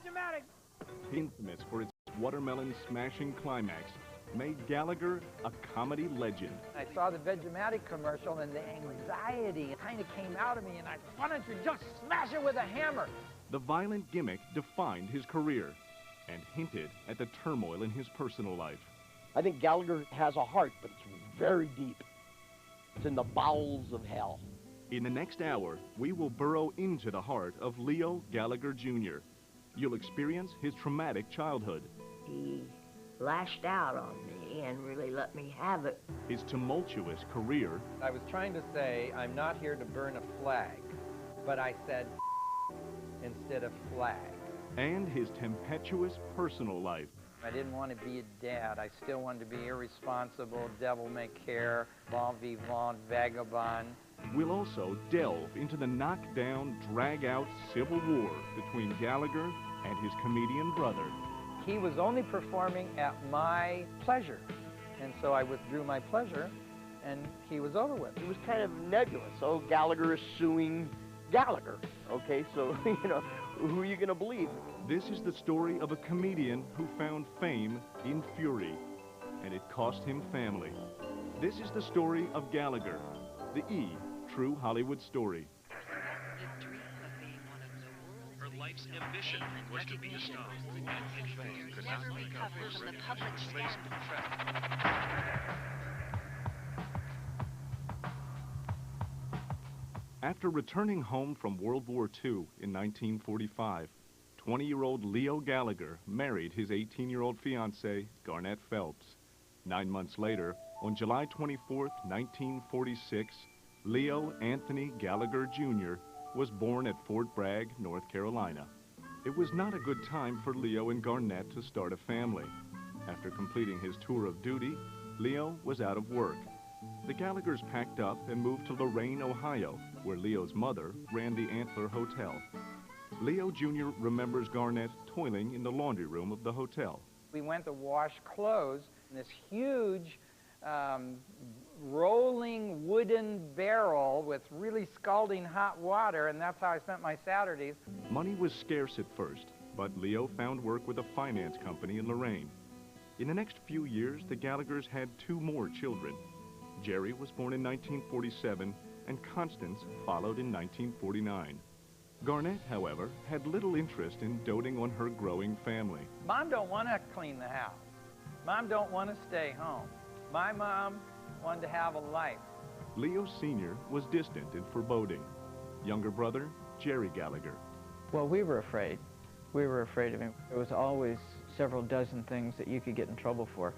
Vegematic. Infamous for its watermelon smashing climax, made Gallagher a comedy legend. I saw the Vegematic commercial and the anxiety kind of came out of me and I wanted to just smash it with a hammer. The violent gimmick defined his career and hinted at the turmoil in his personal life. I think Gallagher has a heart, but it's very deep. It's in the bowels of hell. In the next hour, we will burrow into the heart of Leo Gallagher Jr. You'll experience his traumatic childhood. He lashed out on me and really let me have it. His tumultuous career. I was trying to say, I'm not here to burn a flag, but I said instead of flag. And his tempestuous personal life. I didn't want to be a dad. I still wanted to be irresponsible, devil-may-care, bon vivant, vagabond. We'll also delve into the knockdown, drag-out civil war between Gallagher and his comedian brother. He was only performing at my pleasure, and so I withdrew my pleasure, and he was over with. It was kind of nebulous. Oh, Gallagher is suing Gallagher. Okay, so, you know, who are you going to believe? This is the story of a comedian who found fame in fury, and it cost him family. This is the story of Gallagher, the true Hollywood story. Her life's ambition was to be a star, and anything could not make up for the public After returning home from World War II in 1945, 20-year-old Leo Gallagher married his 18-year-old fiancée, Garnett Phelps. 9 months later, on July 24, 1946, Leo Anthony Gallagher Jr. was born at Fort Bragg, North Carolina. It was not a good time for Leo and Garnett to start a family. After completing his tour of duty, Leo was out of work. The Gallaghers packed up and moved to Lorain, Ohio, where Leo's mother ran the Antler Hotel. Leo Jr. remembers Garnett toiling in the laundry room of the hotel. We went to wash clothes in this huge rolling wooden barrel with really scalding hot water, and that's how I spent my Saturdays. Money was scarce at first, but Leo found work with a finance company in Lorain. In the next few years, the Gallaghers had 2 more children. Jerry was born in 1947, and Constance followed in 1949. Garnett, however, had little interest in doting on her growing family. Mom don't want to clean the house. Mom don't want to stay home. My mom wanted to have a life. Leo Sr. was distant and foreboding. Younger brother, Jerry Gallagher. Well, we were afraid. We were afraid of him. There was always several dozen things that you could get in trouble for.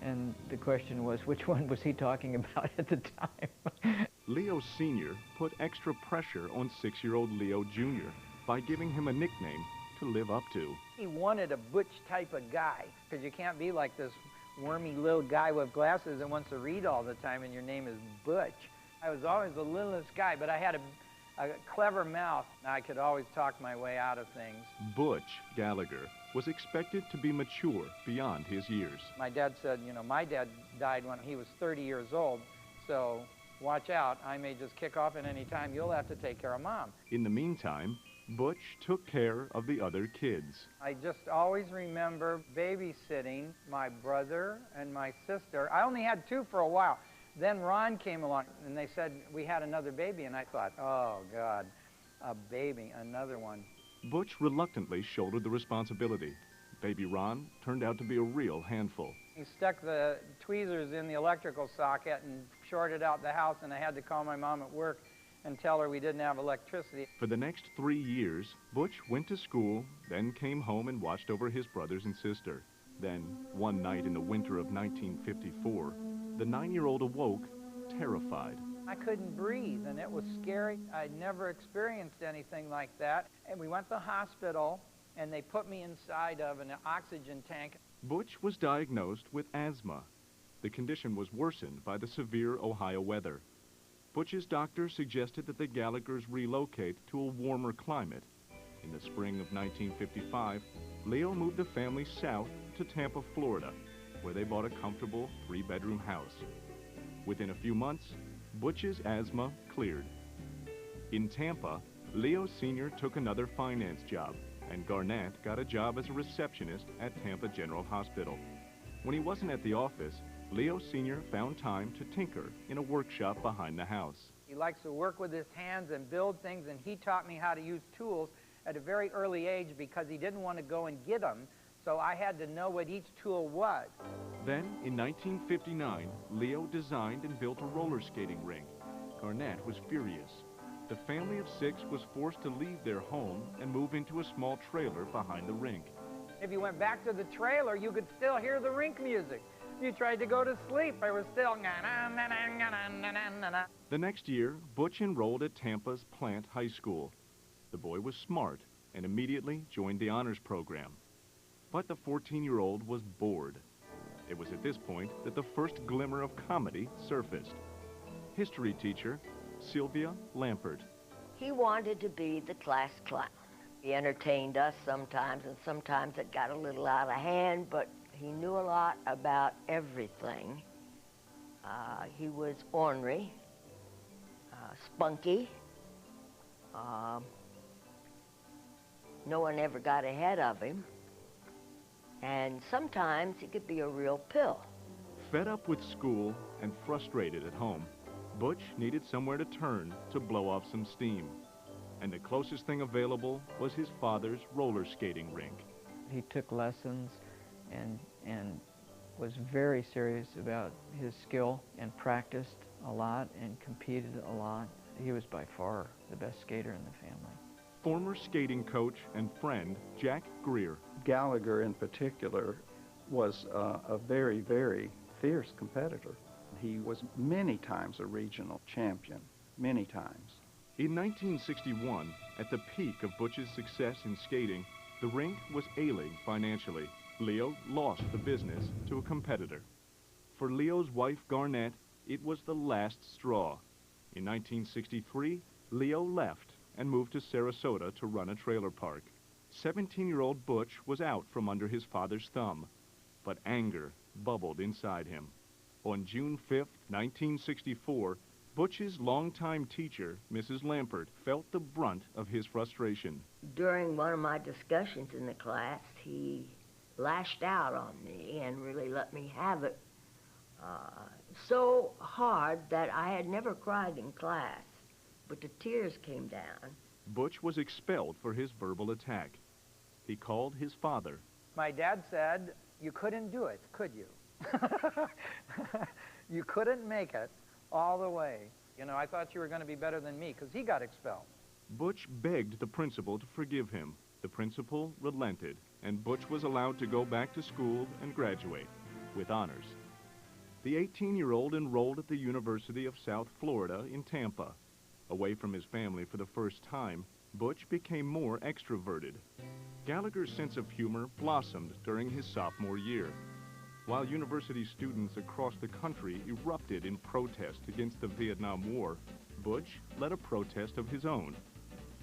And the question was, which one was he talking about at the time? Leo Sr. put extra pressure on 6-year-old Leo Jr. by giving him a nickname to live up to. He wanted a butch type of guy, because you can't be like this wormy little guy with glasses that wants to read all the time and your name is Butch. I was always the littlest guy, but I had a clever mouth. I could always talk my way out of things. Butch Gallagher was expected to be mature beyond his years. My dad said, you know, my dad died when he was 30 years old, so watch out. I may just kick off at any time. You'll have to take care of Mom. In the meantime, Butch took care of the other kids. I just always remember babysitting my brother and my sister. I only had 2 for a while. Then Ron came along, and they said we had another baby, and I thought, oh, God, a baby, another one. Butch reluctantly shouldered the responsibility. Baby Ron turned out to be a real handful. He stuck the tweezers in the electrical socket and shorted out the house, and I had to call my mom at work and tell her we didn't have electricity. For the next 3 years, Butch went to school, then came home and watched over his brothers and sister. Then, one night in the winter of 1954, the 9-year-old awoke, terrified. I couldn't breathe, and it was scary. I'd never experienced anything like that. And we went to the hospital, and they put me inside of an oxygen tank. Butch was diagnosed with asthma. The condition was worsened by the severe Ohio weather. Butch's doctor suggested that the Gallaghers relocate to a warmer climate. In the spring of 1955, Leo moved the family south to Tampa, Florida, where they bought a comfortable 3-bedroom house. Within a few months, Butch's asthma cleared. In Tampa, Leo Sr. took another finance job, and Garnett got a job as a receptionist at Tampa General Hospital. When he wasn't at the office, Leo Sr. found time to tinker in a workshop behind the house. He likes to work with his hands and build things, and he taught me how to use tools at a very early age because he didn't want to go and get them, so I had to know what each tool was. Then, in 1959, Leo designed and built a roller skating rink. Garnett was furious. The family of 6 was forced to leave their home and move into a small trailer behind the rink. If you went back to the trailer, you could still hear the rink music. If you tried to go to sleep, it was still... The next year, Butch enrolled at Tampa's Plant High School. The boy was smart and immediately joined the honors program. But the 14-year-old was bored. It was at this point that the first glimmer of comedy surfaced. History teacher Sylvia Lampert. He wanted to be the class clown. He entertained us sometimes, and sometimes it got a little out of hand, but he knew a lot about everything. He was ornery, spunky. No one ever got ahead of him. And sometimes he could be a real pill. Fed up with school and frustrated at home, Butch needed somewhere to turn to blow off some steam. And the closest thing available was his father's roller skating rink. He took lessons and was very serious about his skill and practiced a lot and competed a lot. He was by far the best skater in the family. Former skating coach and friend Jack Greer. Gallagher in particular was a very, very fierce competitor. He was many times a regional champion, many times. In 1961, at the peak of Butch's success in skating, the rink was ailing financially. Leo lost the business to a competitor. For Leo's wife Garnett, it was the last straw. In 1963, Leo left and moved to Sarasota to run a trailer park. 17-year-old Butch was out from under his father's thumb, but anger bubbled inside him. On June 5, 1964, Butch's longtime teacher, Mrs. Lampert, felt the brunt of his frustration. During one of my discussions in the class, he lashed out on me and really let me have it so hard that I had never cried in class, but the tears came down. Butch was expelled for his verbal attack. He called his father. My dad said, "You couldn't do it, could you?" You couldn't make it all the way. You know, I thought you were going to be better than me because he got expelled. Butch begged the principal to forgive him. The principal relented, and Butch was allowed to go back to school and graduate with honors. The 18-year-old enrolled at the University of South Florida in Tampa. Away from his family for the first time, Butch became more extroverted. Gallagher's sense of humor blossomed during his sophomore year. While university students across the country erupted in protest against the Vietnam War, Butch led a protest of his own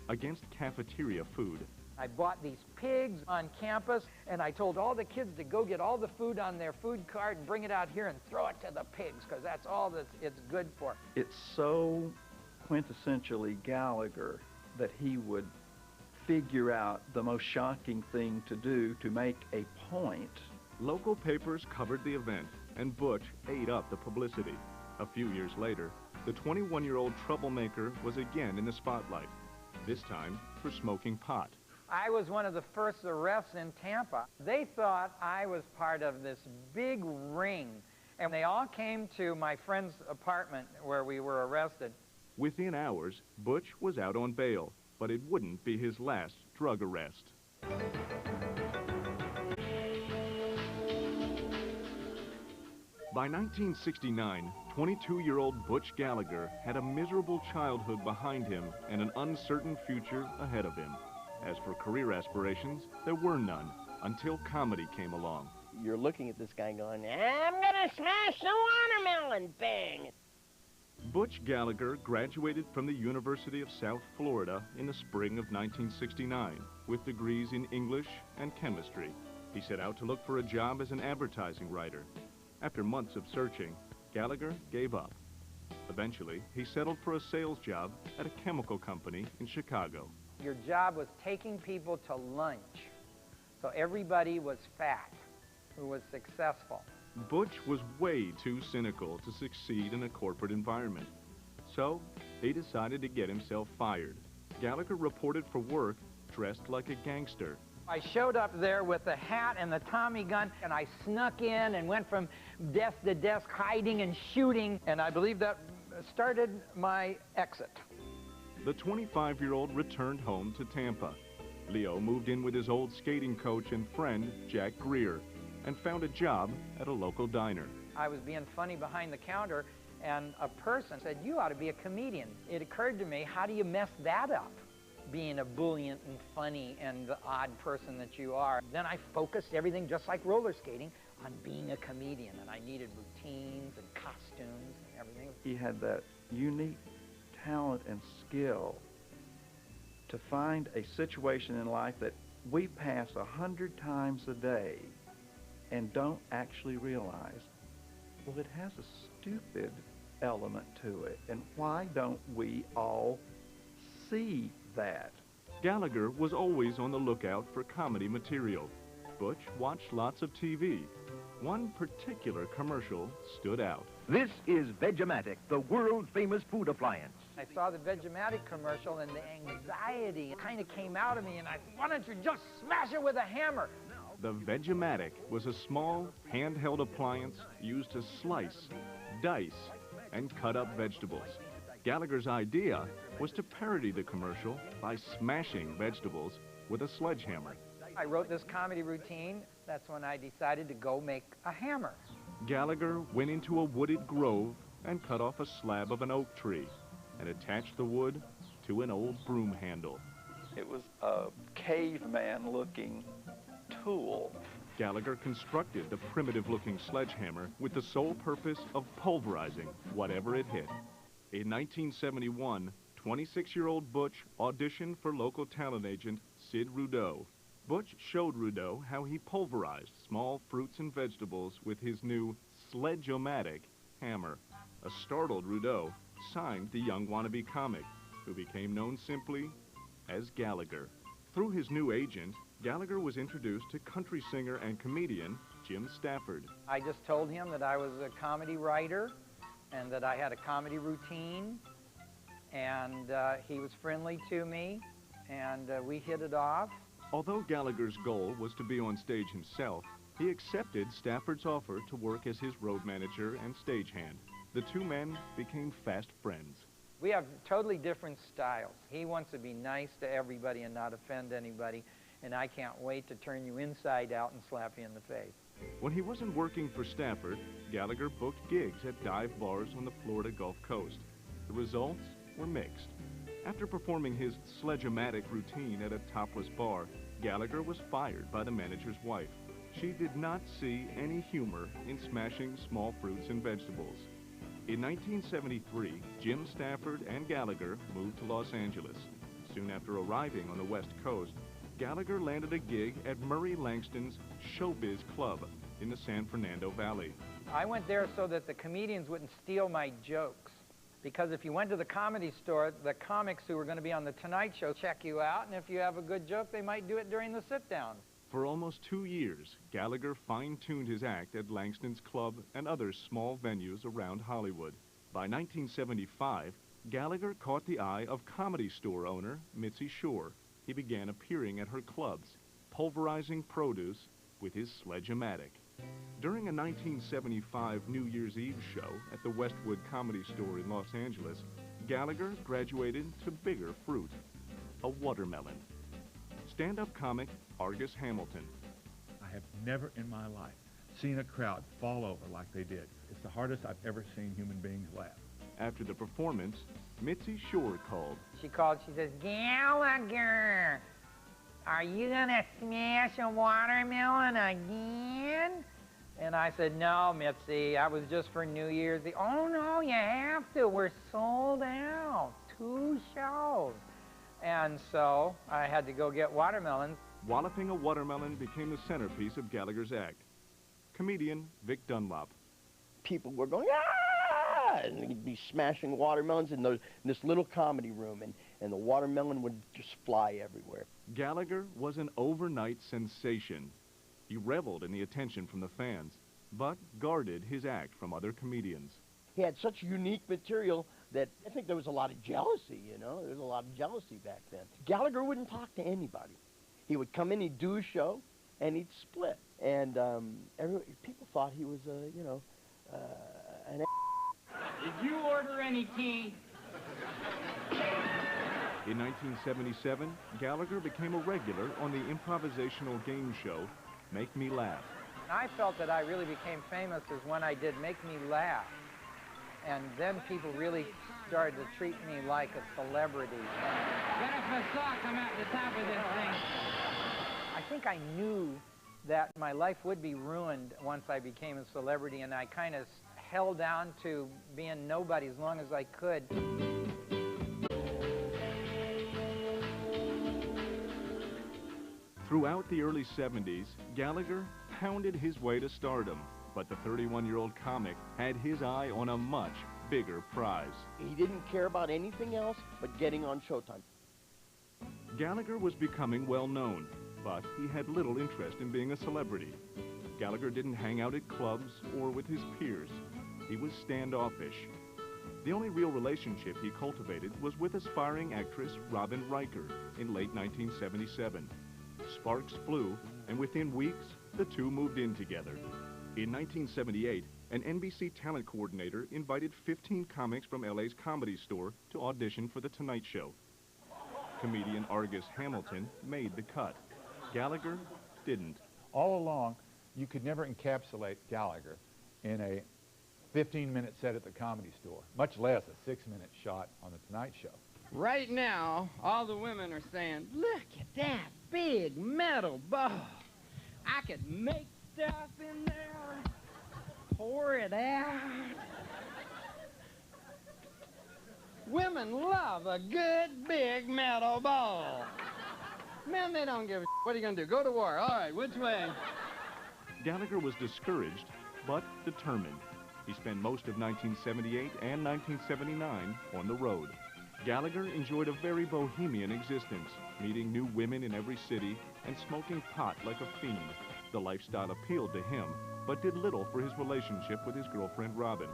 against cafeteria food. I bought these pigs on campus, and I told all the kids to go get all the food on their food cart and bring it out here and throw it to the pigs, because that's all that it's good for. It's so quintessentially Gallagher that he would figure out the most shocking thing to do to make a point. Local papers covered the event, and Butch ate up the publicity. A few years later, the 21-year-old troublemaker was again in the spotlight, this time for smoking pot. I was one of the first arrests in Tampa. They thought I was part of this big ring, and they all came to my friend's apartment where we were arrested. Within hours, Butch was out on bail, but it wouldn't be his last drug arrest. By 1969, 22-year-old Butch Gallagher had a miserable childhood behind him and an uncertain future ahead of him. As for career aspirations, there were none until comedy came along. You're looking at this guy going, I'm gonna smash the watermelon, bang! Butch Gallagher graduated from the University of South Florida in the spring of 1969 with degrees in English and chemistry. He set out to look for a job as an advertising writer. After months of searching, Gallagher gave up. Eventually, he settled for a sales job at a chemical company in Chicago. Your job was taking people to lunch. So everybody was fat who was successful. Butch was way too cynical to succeed in a corporate environment. So he decided to get himself fired. Gallagher reported for work dressed like a gangster. I showed up there with the hat and the Tommy gun, and I snuck in and went from desk to desk hiding and shooting, and I believe that started my exit. The 25-year-old returned home to Tampa. Leo moved in with his old skating coach and friend, Jack Greer, and found a job at a local diner. I was being funny behind the counter, and a person said, "You ought to be a comedian." It occurred to me, how do you mess that up? Being a buoyant and funny and the odd person that you are. Then I focused everything, just like roller skating, on being a comedian, and I needed routines and costumes and everything. He had that unique talent and skill to find a situation in life that we pass 100 times a day and don't actually realize, well, it has a stupid element to it, and why don't we all see that? Gallagher was always on the lookout for comedy material. Butch watched lots of TV. One particular commercial stood out. This is Vegematic, the world-famous food appliance. I saw the Vegematic commercial, and the anxiety kind of came out of me, and I said, "Why don't you just smash it with a hammer?" The Vegematic was a small, handheld appliance used to slice, dice, and cut up vegetables. Gallagher's idea was to parody the commercial by smashing vegetables with a sledgehammer. I wrote this comedy routine. That's when I decided to go make a hammer. Gallagher went into a wooded grove and cut off a slab of an oak tree and attached the wood to an old broom handle. It was a caveman-looking tool. Gallagher constructed the primitive-looking sledgehammer with the sole purpose of pulverizing whatever it hit. In 1971, 26-year-old Butch auditioned for local talent agent Sid Rudeau. Butch showed Rudeau how he pulverized small fruits and vegetables with his new Sledge-O-Matic hammer. A startled Rudeau signed the young wannabe comic, who became known simply as Gallagher. Through his new agent, Gallagher was introduced to country singer and comedian Jim Stafford. I just told him that I was a comedy writer and that I had a comedy routine, and he was friendly to me, and we hit it off. Although Gallagher's goal was to be on stage himself, he accepted Stafford's offer to work as his road manager and stagehand. The two men became fast friends. We have totally different styles. He wants to be nice to everybody and not offend anybody, and I can't wait to turn you inside out and slap you in the face. When he wasn't working for Stafford, Gallagher booked gigs at dive bars on the Florida Gulf Coast. The results were mixed. After performing his Sledge-O-Matic routine at a topless bar, Gallagher was fired by the manager's wife. She did not see any humor in smashing small fruits and vegetables. In 1973, Jim Stafford and Gallagher moved to Los Angeles. Soon after arriving on the West Coast, Gallagher landed a gig at Murray Langston's Showbiz Club in the San Fernando Valley. I went there so that the comedians wouldn't steal my jokes. Because if you went to the Comedy Store, the comics who were going to be on The Tonight Show check you out, and if you have a good joke, they might do it during the sit-down. For almost 2 years, Gallagher fine-tuned his act at Langston's Club and other small venues around Hollywood. By 1975, Gallagher caught the eye of Comedy Store owner Mitzi Shore. He began appearing at her clubs, pulverizing produce with his Sledge-O-Matic. During a 1975 New Year's Eve show at the Westwood Comedy Store in Los Angeles, Gallagher graduated to bigger fruit, a watermelon. Stand-up comic Argus Hamilton. I have never in my life seen a crowd fall over like they did. It's the hardest I've ever seen human beings laugh. After the performance, Mitzi Shore called. She called, she says, "Gallagher, are you gonna smash a watermelon again?" And I said, "No, Mitzi, I was just for New Year's Eve." "Oh, no, you have to. We're sold out. 2 shows." And so I had to go get watermelons. Walloping a watermelon became the centerpiece of Gallagher's act. Comedian Vic Dunlop. People were going, "Ah!" and he'd be smashing watermelons in this little comedy room. and the watermelon would just fly everywhere. Gallagher was an overnight sensation. He reveled in the attention from the fans, but guarded his act from other comedians. He had such unique material that I think there was a lot of jealousy, you know. There was a lot of jealousy back then. Gallagher wouldn't talk to anybody. He would come in, he'd do a show, and he'd split. And people thought he was, an Did you order any tea? In 1977, Gallagher became a regular on the improvisational game show, Make Me Laugh. I felt that I really became famous is when I did Make Me Laugh. And then people really started to treat me like a celebrity. Get a facade come out the top of this thing. I think I knew that my life would be ruined once I became a celebrity, and I kind of held on to being nobody as long as I could. Throughout the early 70s, Gallagher pounded his way to stardom, but the 31-year-old comic had his eye on a much bigger prize. He didn't care about anything else but getting on Showtime. Gallagher was becoming well known, but he had little interest in being a celebrity. Gallagher didn't hang out at clubs or with his peers. He was standoffish. The only real relationship he cultivated was with aspiring actress Robin Riker in late 1977. Sparks flew, and within weeks, the two moved in together. In 1978, an NBC talent coordinator invited 15 comics from LA's Comedy Store to audition for The Tonight Show. Comedian Argus Hamilton made the cut. Gallagher didn't. All along, you could never encapsulate Gallagher in a 15-minute set at the Comedy Store, much less a 6-minute shot on The Tonight Show. Right now, all the women are saying, look at that big metal ball. I could make stuff in there, pour it out. Women love a good big metal ball. Men, they don't give a What are you going to do? Go to war. All right, which way? Gallagher was discouraged, but determined. He spent most of 1978 and 1979 on the road. Gallagher enjoyed a very bohemian existence, meeting new women in every city and smoking pot like a fiend. The lifestyle appealed to him, but did little for his relationship with his girlfriend Robin.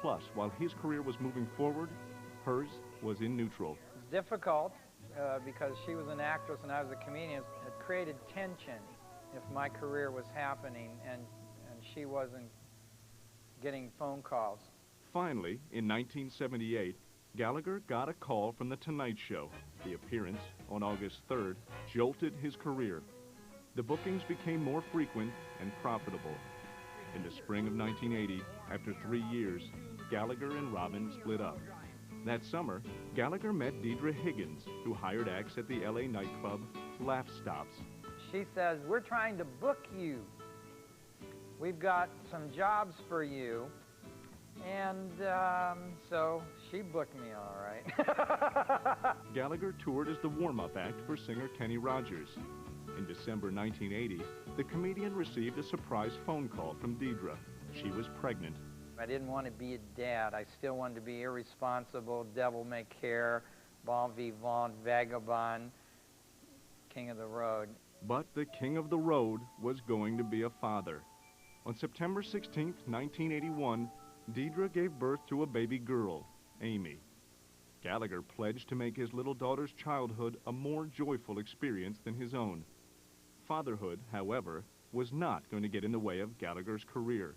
Plus, while his career was moving forward, hers was in neutral. It was difficult because she was an actress and I was a comedian. It created tension if my career was happening and she wasn't getting phone calls. Finally, in 1978, Gallagher got a call from The Tonight Show. The appearance, on August 3rd, jolted his career. The bookings became more frequent and profitable. In the spring of 1980, after 3 years, Gallagher and Robin split up. That summer, Gallagher met Deidre Higgins, who hired acts at the LA nightclub Laugh Stops. She says, we're trying to book you. We've got some jobs for you. And so she booked me all right. Gallagher toured as the warm-up act for singer Kenny Rogers. In December 1980, the comedian received a surprise phone call from Deidre. She was pregnant. I didn't want to be a dad. I still wanted to be irresponsible, devil-may-care, bon vivant, vagabond, king of the road. But the king of the road was going to be a father. On September 16, 1981, Deidre gave birth to a baby girl, Amy. Gallagher pledged to make his little daughter's childhood a more joyful experience than his own. Fatherhood, however, was not going to get in the way of Gallagher's career.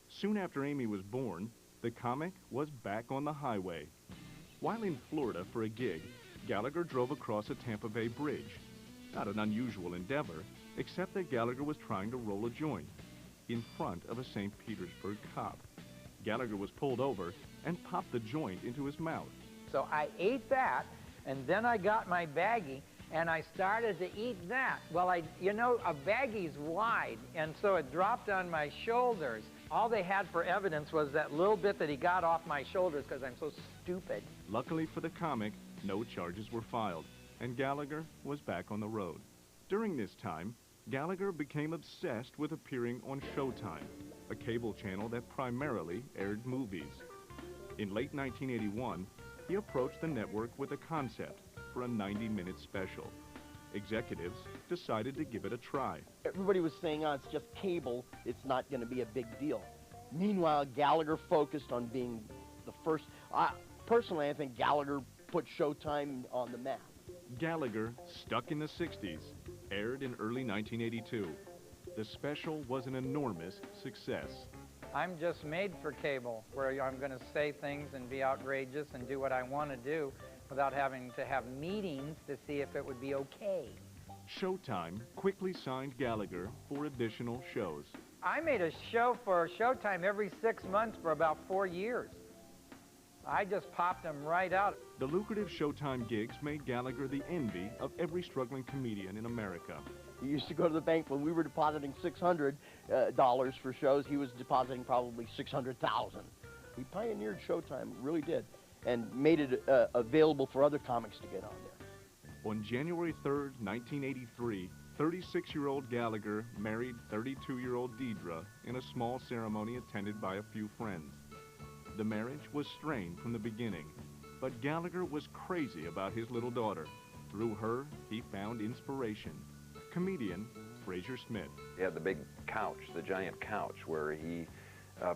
Soon after Amy was born, the comic was back on the highway. While in Florida for a gig, Gallagher drove across a Tampa Bay bridge. Not an unusual endeavor, except that Gallagher was trying to roll a joint in front of a St. Petersburg cop. Gallagher was pulled over and popped the joint into his mouth. So I ate that, and then I got my baggie, and I started to eat that. Well, a baggie's wide, and so it dropped on my shoulders. All they had for evidence was that little bit that he got off my shoulders because I'm so stupid. Luckily for the comic, no charges were filed, and Gallagher was back on the road. During this time, Gallagher became obsessed with appearing on Showtime, a cable channel that primarily aired movies. In late 1981, he approached the network with a concept, for a 90-minute special. Executives decided to give it a try. Everybody was saying, oh, it's just cable, it's not going to be a big deal. Meanwhile, Gallagher focused on being the first. Personally, I think Gallagher put Showtime on the map. Gallagher, stuck in the 60s, aired in early 1982. The special was an enormous success. I'm just made for cable, where I'm going to say things and be outrageous and do what I want to do without having to have meetings to see if it would be okay. Showtime quickly signed Gallagher for additional shows. I made a show for Showtime every 6 months for about 4 years. I just popped them right out. The lucrative Showtime gigs made Gallagher the envy of every struggling comedian in America. He used to go to the bank when we were depositing $600 for shows. He was depositing probably $600,000. He pioneered Showtime, really did, and made it available for other comics to get on there. On January 3rd, 1983, 36-year-old Gallagher married 32-year-old Deidre in a small ceremony attended by a few friends. The marriage was strained from the beginning, but Gallagher was crazy about his little daughter. Through her, he found inspiration. Comedian Fraser Smith. He had the big couch, the giant couch, where he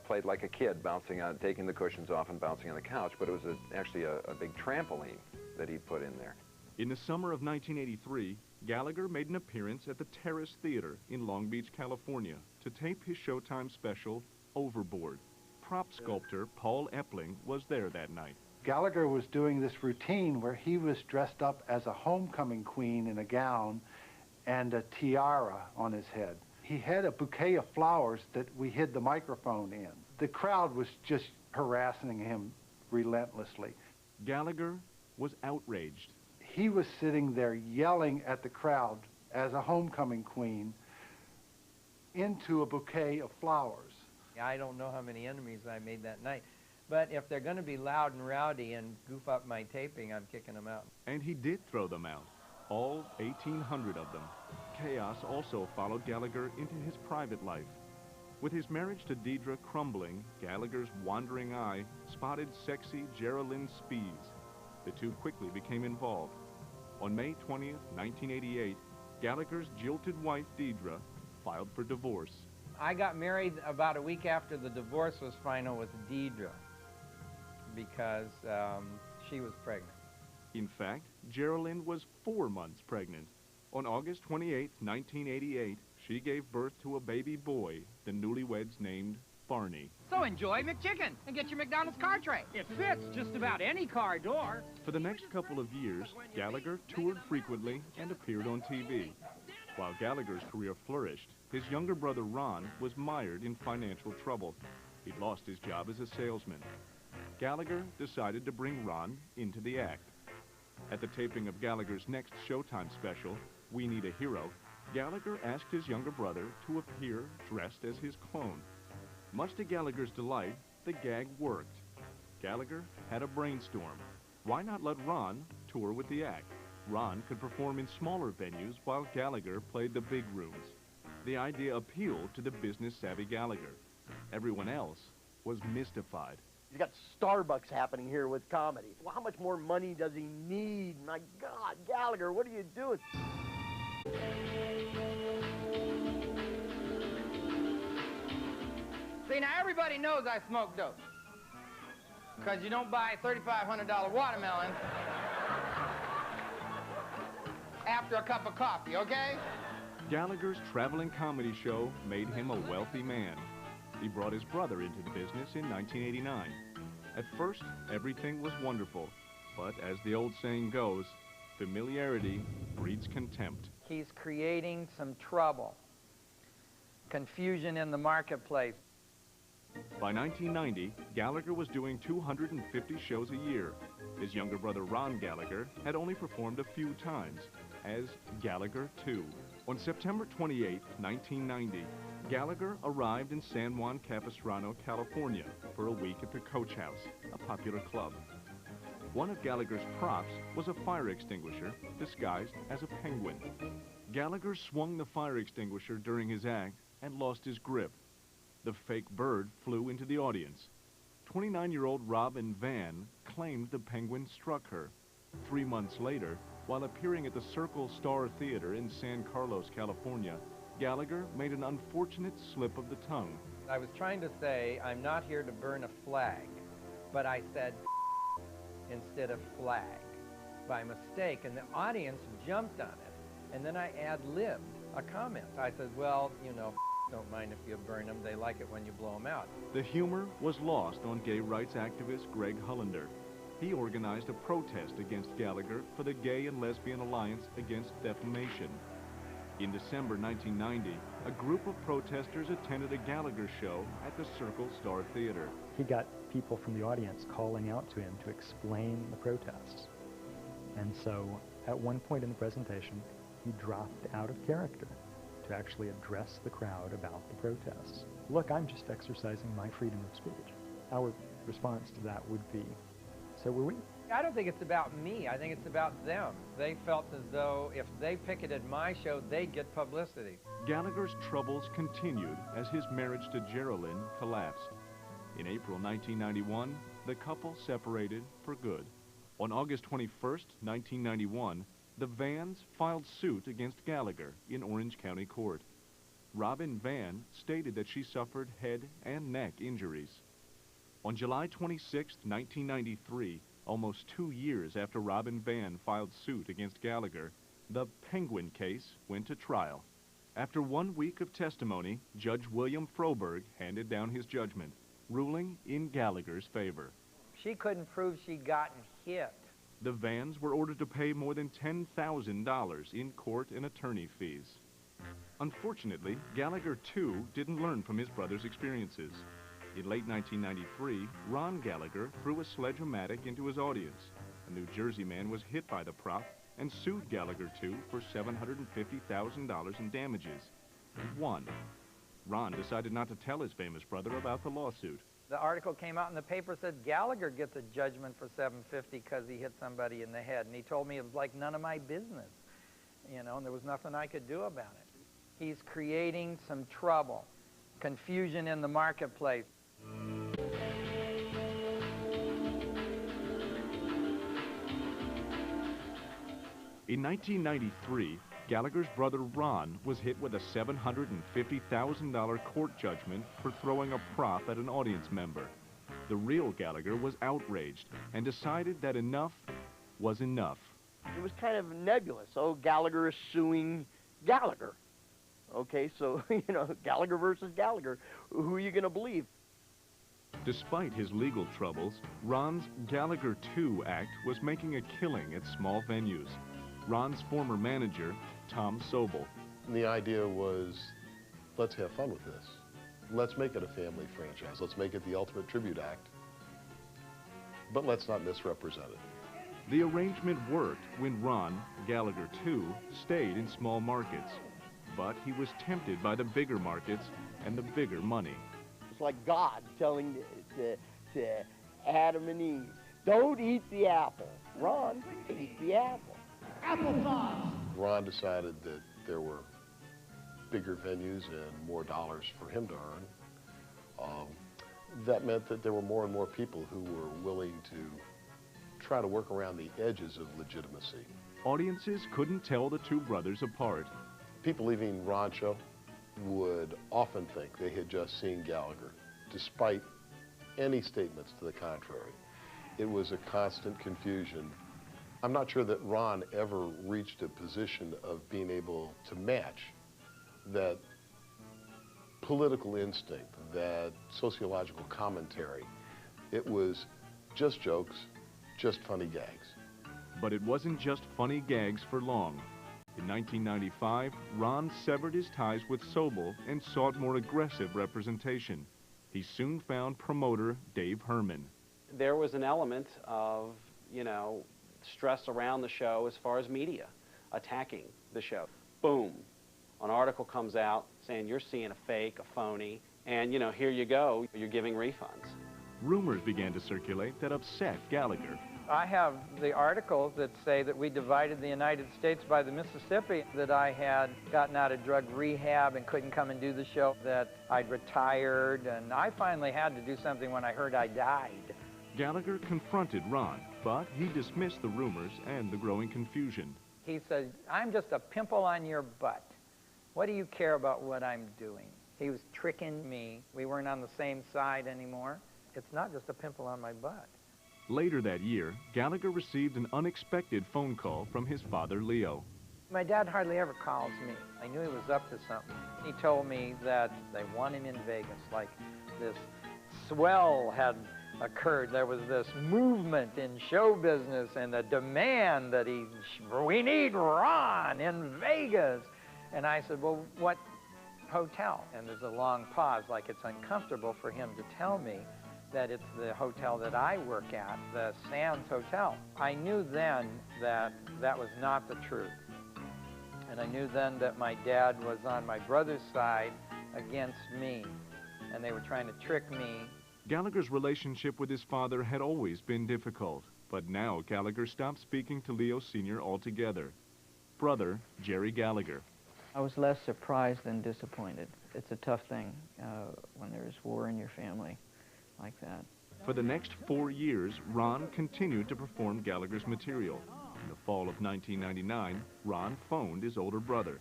played like a kid, bouncing on, taking the cushions off and bouncing on the couch, but it was actually a big trampoline that he put in there. In the summer of 1983, Gallagher made an appearance at the Terrace Theater in Long Beach, California, to tape his Showtime special, Overboard. Prop sculptor Paul Epling was there that night. Gallagher was doing this routine where he was dressed up as a homecoming queen in a gown and a tiara on his head. He had a bouquet of flowers that we hid the microphone in. The crowd was just harassing him relentlessly. Gallagher was outraged. He was sitting there yelling at the crowd as a homecoming queen into a bouquet of flowers. I don't know how many enemies I made that night, but if they're going to be loud and rowdy and goof up my taping, I'm kicking them out. And he did throw them out, all 1,800 of them. Chaos also followed Gallagher into his private life. With his marriage to Deidre crumbling, Gallagher's wandering eye spotted sexy Geraldine Spees. The two quickly became involved. On May 20th, 1988, Gallagher's jilted wife, Deidre, filed for divorce. I got married about a week after the divorce was final with Deidre because she was pregnant. In fact, Geraldine was 4 months pregnant. On August 28, 1988, she gave birth to a baby boy the newlyweds named Barney. So enjoy McChicken and get your McDonald's car tray. It fits just about any car door. For the next couple of years, Gallagher toured frequently and appeared on TV. While Gallagher's career flourished, his younger brother Ron was mired in financial trouble. He'd lost his job as a salesman. Gallagher decided to bring Ron into the act. At the taping of Gallagher's next Showtime special, We Need a Hero, Gallagher asked his younger brother to appear dressed as his clone. Much to Gallagher's delight, the gag worked. Gallagher had a brainstorm. Why not let Ron tour with the act? Ron could perform in smaller venues while Gallagher played the big rooms. The idea appealed to the business-savvy Gallagher. Everyone else was mystified. He's got Starbucks happening here with comedy. Well, how much more money does he need? My God, Gallagher, what are you doing? See, now everybody knows I smoke dope. Because you don't buy $3,500 watermelons after a cup of coffee, okay? Gallagher's traveling comedy show made him a wealthy man. He brought his brother into the business in 1989. At first, everything was wonderful, but as the old saying goes, familiarity breeds contempt. He's creating some trouble, confusion in the marketplace. By 1990, Gallagher was doing 250 shows a year. His younger brother Ron Gallagher had only performed a few times as Gallagher 2. On September 28, 1990, Gallagher arrived in San Juan Capistrano, California for a week at the Coach House, a popular club. One of Gallagher's props was a fire extinguisher disguised as a penguin. Gallagher swung the fire extinguisher during his act and lost his grip. The fake bird flew into the audience. 29-year-old Robin Van claimed the penguin struck her. 3 months later, while appearing at the Circle Star Theater in San Carlos, California, Gallagher made an unfortunate slip of the tongue. I was trying to say, I'm not here to burn a flag, but I said instead of flag by mistake, and the audience jumped on it. And then I ad-libbed a comment. I said, well, you know, don't mind if you burn them. They like it when you blow them out. The humor was lost on gay rights activist Greg Hollander. He organized a protest against Gallagher for the Gay and Lesbian Alliance Against Defamation. In December 1990, a group of protesters attended a Gallagher show at the Circle Star Theater. He got people from the audience calling out to him to explain the protests. And so, at one point in the presentation, he dropped out of character to actually address the crowd about the protests. Look, I'm just exercising my freedom of speech. Our response to that would be, so were we? I don't think it's about me. I think it's about them. They felt as though if they picketed my show, they'd get publicity. Gallagher's troubles continued as his marriage to Geraldine collapsed. In April 1991, the couple separated for good. On August 21st, 1991, the Vans filed suit against Gallagher in Orange County Court. Robin Van stated that she suffered head and neck injuries. On July 26, 1993, almost 2 years after Robin Van filed suit against Gallagher, the Penguin case went to trial. After 1 week of testimony, Judge William Froberg handed down his judgment, ruling in Gallagher's favor. She couldn't prove she'd gotten hit. The Vans were ordered to pay more than $10,000 in court and attorney fees. Unfortunately, Gallagher, too, didn't learn from his brother's experiences. In late 1993, Ron Gallagher threw a sledge-o-matic into his audience. A New Jersey man was hit by the prop and sued Gallagher, too, for $750,000 in damages. He won. Ron decided not to tell his famous brother about the lawsuit. The article came out in the paper, said Gallagher gets a judgment for $750 because he hit somebody in the head. And he told me it was like none of my business, you know, and there was nothing I could do about it. He's creating some trouble, confusion in the marketplace. In 1993, Gallagher's brother Ron was hit with a $750,000 court judgment for throwing a prop at an audience member. The real Gallagher was outraged and decided that enough was enough. It was kind of nebulous. Oh, Gallagher is suing Gallagher. Okay, so, you know, Gallagher versus Gallagher. Who are you going to believe? Despite his legal troubles, Ron's Gallagher 2 act was making a killing at small venues. Ron's former manager, Tom Sobel. The idea was, let's have fun with this. Let's make it a family franchise. Let's make it the ultimate tribute act. But let's not misrepresent it. The arrangement worked when Ron, Gallagher 2, stayed in small markets. But he was tempted by the bigger markets and the bigger money. It's like God telling to Adam and Eve, don't eat the apple. Ron, eat the apple. Applesauce. Ron decided that there were bigger venues and more dollars for him to earn. That meant that there were more and more people who were willing to try to work around the edges of legitimacy. Audiences couldn't tell the two brothers apart. People leaving Ron's show would often think they had just seen Gallagher, despite any statements to the contrary. It was a constant confusion. I'm not sure that Ron ever reached a position of being able to match that political instinct, that sociological commentary. It was just jokes, just funny gags. But it wasn't just funny gags for long. In 1995, Ron severed his ties with Sobel and sought more aggressive representation. He soon found promoter Dave Herman. There was an element of, stress around the show as far as media attacking the show. Boom, an article comes out saying you're seeing a fake, a phony, and here you go, you're giving refunds. Rumors began to circulate that upset Gallagher. I have the articles that say that we divided the United States by the Mississippi, that I had gotten out of drug rehab and couldn't come and do the show, that I'd retired, and I finally had to do something when I heard I died. Gallagher confronted Ron, but he dismissed the rumors and the growing confusion. He said, I'm just a pimple on your butt. What do you care about what I'm doing? He was tricking me. We weren't on the same side anymore. It's not just a pimple on my butt. Later that year, Gallagher received an unexpected phone call from his father, Leo. My dad hardly ever calls me. I knew he was up to something. He told me that they want him in Vegas, like this swell had occurred. There was this movement in show business and a demand that we need Ron in Vegas. And I said, well, what hotel? And there's a long pause, like it's uncomfortable for him to tell me that it's the hotel that I work at, the Sands Hotel. I knew then that that was not the truth. And I knew then that my dad was on my brother's side against me, and they were trying to trick me. Gallagher's relationship with his father had always been difficult, but now Gallagher stopped speaking to Leo Sr. altogether. Brother, Jerry Gallagher. I was less surprised than disappointed. It's a tough thing when there's war in your family like that. For the next 4 years, Ron continued to perform Gallagher's material. In the fall of 1999, Ron phoned his older brother.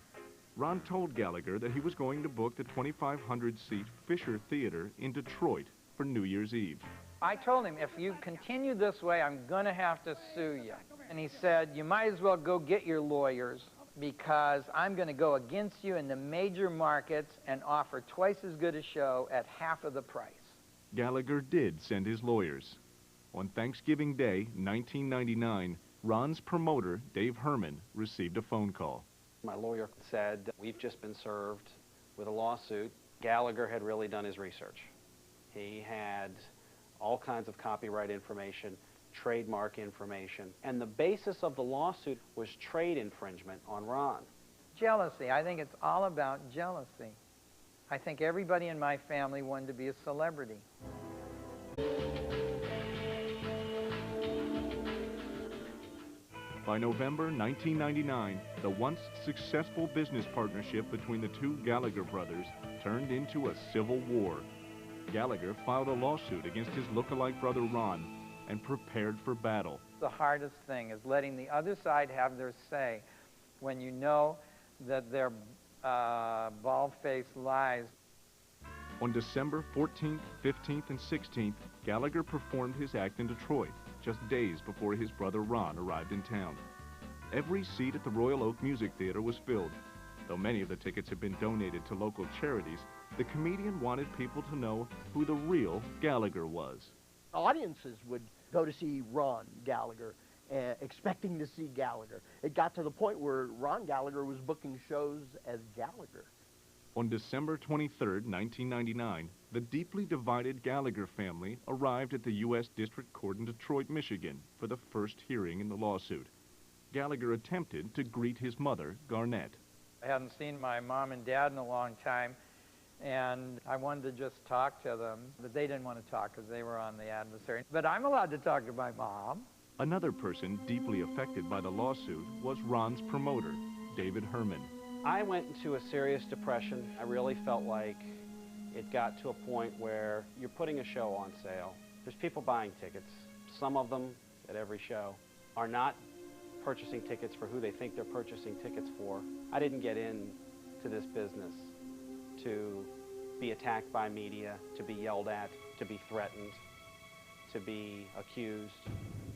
Ron told Gallagher that he was going to book the 2,500-seat Fisher Theater in Detroit for New Year's Eve. I told him, if you continue this way, I'm going to have to sue you. And he said, you might as well go get your lawyers, because I'm going to go against you in the major markets and offer twice as good a show at half of the price. Gallagher did send his lawyers. On Thanksgiving Day, 1999, Ron's promoter, Dave Herman, received a phone call. My lawyer said, we've just been served with a lawsuit. Gallagher had really done his research. He had all kinds of copyright information, trademark information, and the basis of the lawsuit was trade infringement on Ron. Jealousy. I think it's all about jealousy. I think everybody in my family wanted to be a celebrity. By November 1999, the once successful business partnership between the two Gallagher brothers turned into a civil war. Gallagher filed a lawsuit against his look-alike brother Ron and prepared for battle. The hardest thing is letting the other side have their say when you know that they're bald-faced lies. On December 14th, 15th, and 16th, Gallagher performed his act in Detroit, just days before his brother Ron arrived in town. Every seat at the Royal Oak Music Theater was filled. Though many of the tickets had been donated to local charities, the comedian wanted people to know who the real Gallagher was. Audiences would go to see Ron Gallagher, expecting to see Gallagher. It got to the point where Ron Gallagher was booking shows as Gallagher. On December 23rd, 1999, the deeply divided Gallagher family arrived at the U.S. District Court in Detroit, Michigan, for the first hearing in the lawsuit. Gallagher attempted to greet his mother, Garnett. I hadn't seen my mom and dad in a long time, and I wanted to just talk to them, but they didn't want to talk because they were on the adversary. But I'm allowed to talk to my mom. Another person deeply affected by the lawsuit was Ron's promoter, David Herman. I went into a serious depression. I really felt like it got to a point where you're putting a show on sale. There's people buying tickets. Some of them at every show are not purchasing tickets for who they think they're purchasing tickets for. I didn't get into this business to be attacked by media, to be yelled at, to be threatened, to be accused,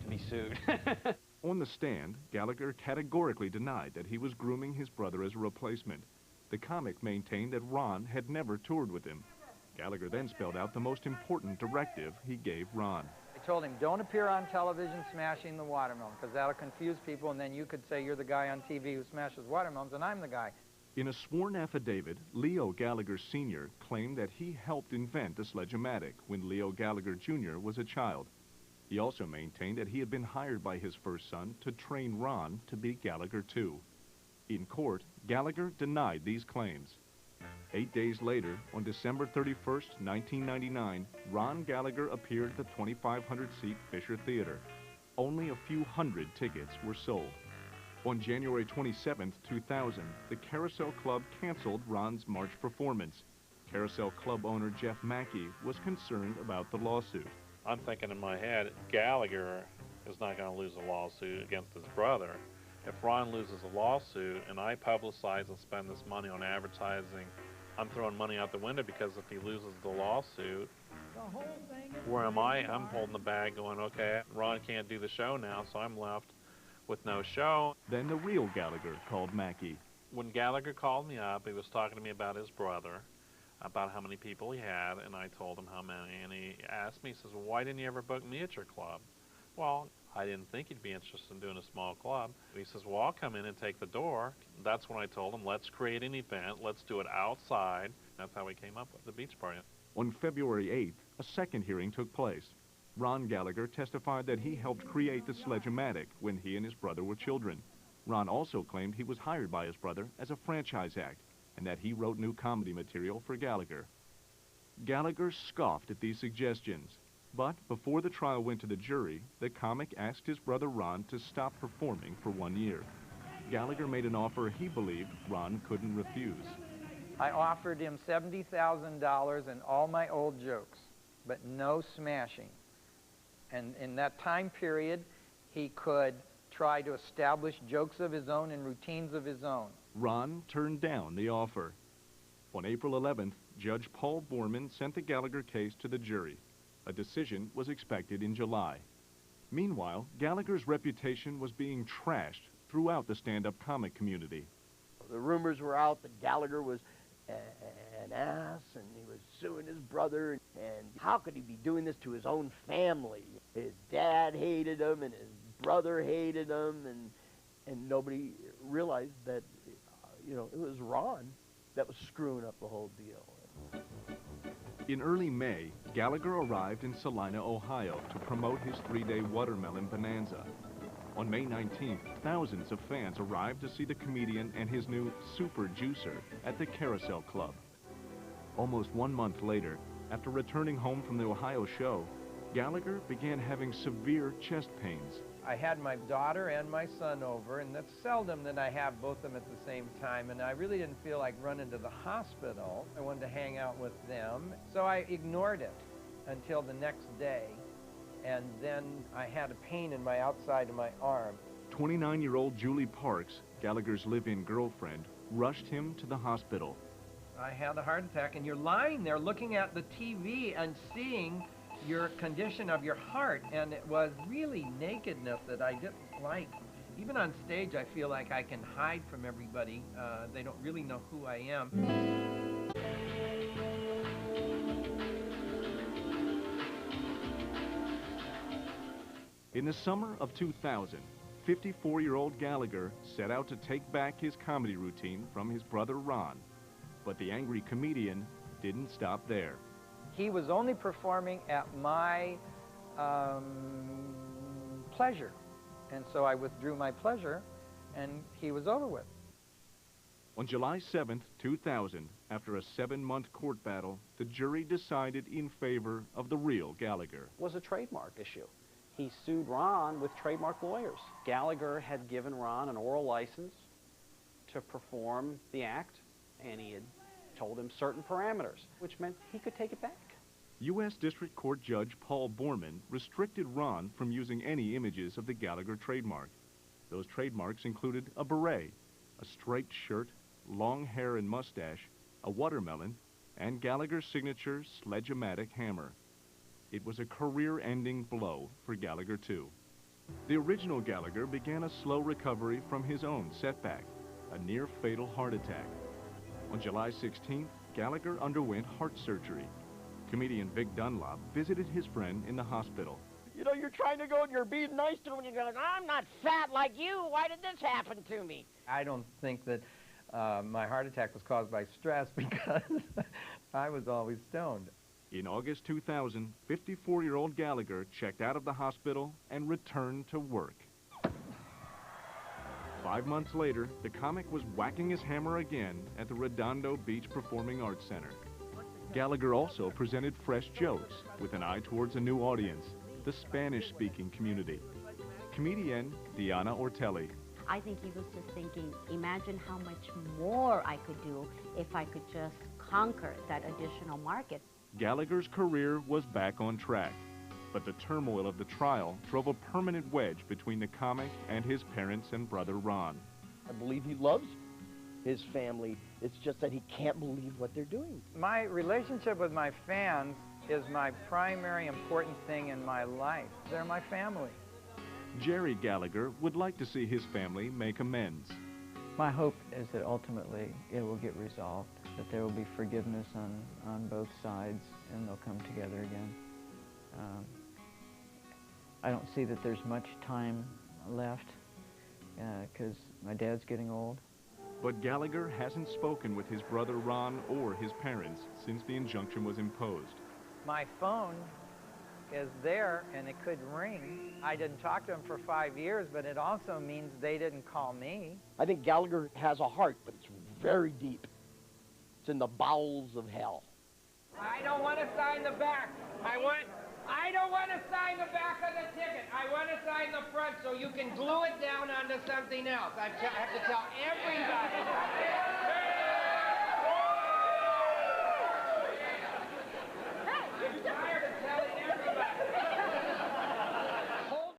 to be sued. On the stand, Gallagher categorically denied that he was grooming his brother as a replacement. The comic maintained that Ron had never toured with him. Gallagher then spelled out the most important directive he gave Ron. I told him, don't appear on television smashing the watermelon, because that'll confuse people, and then you could say you're the guy on TV who smashes watermelons, and I'm the guy. In a sworn affidavit, Leo Gallagher Sr. claimed that he helped invent the Sledge-O-Matic when Leo Gallagher Jr. was a child. He also maintained that he had been hired by his first son to train Ron to be Gallagher too. In court, Gallagher denied these claims. 8 days later, on December 31st, 1999, Ron Gallagher appeared at the 2,500-seat Fisher Theater. Only a few hundred tickets were sold. On January 27, 2000, the Carousel Club canceled Ron's March performance. Carousel Club owner Jeff Mackey was concerned about the lawsuit. I'm thinking in my head, Gallagher is not going to lose a lawsuit against his brother. If Ron loses a lawsuit and I publicize and spend this money on advertising, I'm throwing money out the window, because if he loses the lawsuit, where am I? I'm holding the bag going, okay, Ron can't do the show now, so I'm left with no show. Then the real Gallagher called Mackey. When Gallagher called me up, he was talking to me about his brother, about how many people he had, and I told him how many, and he asked me, he says, well, why didn't you ever book me at your club? Well, I didn't think he'd be interested in doing a small club. He says, well, I'll come in and take the door. That's when I told him, let's create an event, let's do it outside. That's how we came up with the beach party. On February 8th, a second hearing took place. Ron Gallagher testified that he helped create the Sledge-O-Matic when he and his brother were children. Ron also claimed he was hired by his brother as a franchise act, and that he wrote new comedy material for Gallagher. Gallagher scoffed at these suggestions, but before the trial went to the jury, the comic asked his brother Ron to stop performing for 1 year. Gallagher made an offer he believed Ron couldn't refuse. I offered him $70,000 and all my old jokes, but no smashing. And in that time period, he could try to establish jokes of his own and routines of his own. Ron turned down the offer. On April 11th, Judge Paul Borman sent the Gallagher case to the jury. A decision was expected in July. Meanwhile, Gallagher's reputation was being trashed throughout the stand-up comic community. The rumors were out that Gallagher was an ass, and he was suing his brother, and how could he be doing this to his own family? His dad hated him, and his brother hated him, and nobody realized that, you know, it was Ron that was screwing up the whole deal. In early May, Gallagher arrived in Salina, Ohio to promote his 3-day watermelon bonanza. On May 19th, thousands of fans arrived to see the comedian and his new Super Juicer at the Carousel Club. Almost 1 month later, after returning home from the Ohio show, Gallagher began having severe chest pains. I had my daughter and my son over, and that's seldom that I have both of them at the same time, and I really didn't feel like running to the hospital. I wanted to hang out with them, so I ignored it until the next day, and then I had a pain in my outside of my arm. 29-year-old Julie Parks, Gallagher's live-in girlfriend, rushed him to the hospital. I had a heart attack, and you're lying there looking at the TV and seeing your condition of your heart, and it was really nakedness that I didn't like. Even on stage, I feel like I can hide from everybody. They don't really know who I am. In the summer of 2000, 54-year-old Gallagher set out to take back his comedy routine from his brother Ron. But the angry comedian didn't stop there. He was only performing at my pleasure. And so I withdrew my pleasure, and he was over with. On July 7th, 2000, after a 7-month court battle, the jury decided in favor of the real Gallagher. Was a trademark issue. He sued Ron with trademark lawyers. Gallagher had given Ron an oral license to perform the act, and he had told him certain parameters, which meant he could take it back. U.S. District Court Judge Paul Borman restricted Ron from using any images of the Gallagher trademark. Those trademarks included a beret, a striped shirt, long hair and mustache, a watermelon, and Gallagher's signature Sledge-O-Matic hammer. It was a career-ending blow for Gallagher, too. The original Gallagher began a slow recovery from his own setback, a near-fatal heart attack. On July 16th, Gallagher underwent heart surgery. Comedian Vic Dunlop visited his friend in the hospital. You know, you're trying to go and you're being nice to him, and you're going, I'm not fat like you. Why did this happen to me? I don't think that my heart attack was caused by stress because I was always stoned. In August 2000, 54-year-old Gallagher checked out of the hospital and returned to work. 5 months later, the comic was whacking his hammer again at the Redondo Beach Performing Arts Center. Gallagher also presented fresh jokes with an eye towards a new audience, the Spanish-speaking community. Comedian Diana Ortelli. I think he was just thinking, imagine how much more I could do if I could just conquer that additional market. Gallagher's career was back on track. But the turmoil of the trial drove a permanent wedge between the comic and his parents and brother Ron. I believe he loves his family. It's just that he can't believe what they're doing. My relationship with my fans is my primary important thing in my life. They're my family. Jerry Gallagher would like to see his family make amends. My hope is that ultimately it will get resolved, that there will be forgiveness on both sides, and they'll come together again. I don't see that there's much time left because my dad's getting old. But Gallagher hasn't spoken with his brother Ron or his parents since the injunction was imposed. My phone is there and it could ring. I didn't talk to them for 5 years, but it also means they didn't call me. I think Gallagher has a heart, but it's very deep. It's in the bowels of hell. I don't want to sign the back. I don't want to sign the back of the ticket. I want to sign the front so you can glue it down onto something else. I have to tell everybody.